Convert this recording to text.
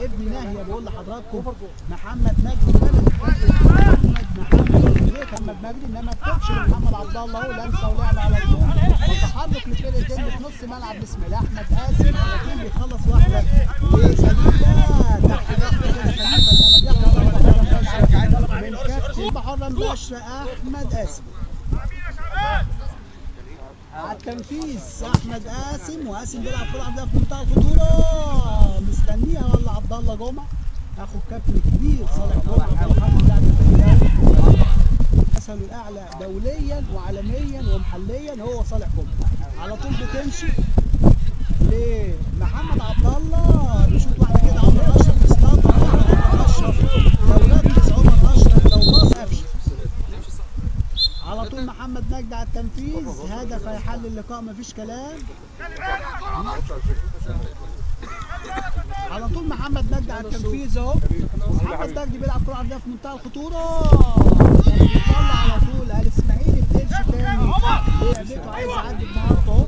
ابن ناهيه بقول لحضراتكم محمد مجدي بلد محمد مجدي انما التاتش لمحمد عبد الله اهو لمسه ولعب على طول وتحرك لفرقتين في نص ملعب الاسماعيلي. احمد قاسم على طول بيخلص واحده لخليفه تحت ضغط كده خليفه انما بياخد من كابتن بحر مباشره احمد قاسم. على التنفيذ احمد قاسم وقاسم بيلعب كره عرضيه في منتهى الخطوره مستنيها ولا عبد الله جمعه اخو الكابتن الكبير صالح جمعه محمد لاعب مثله الاعلى دوليا وعالميا ومحليا هو صالح جمعه. على طول بتمشي لمحمد عبد الله بيشوط واحده كده عمرو اشرف يصطادها عمرو اشرف لو ركز عمر اشرف لو باص قفشه. على طول محمد مجدي على التنفيذ هدف هيحل اللقاء مفيش كلام. على طول محمد مجدي على التنفيذ اهو محمد مجدي بيلعب كره عرضيه في منتهى الخطوره بيطلع على طول الاسماعيلي بتمشي تاني لعبته عايز يعدي بمهارته اهو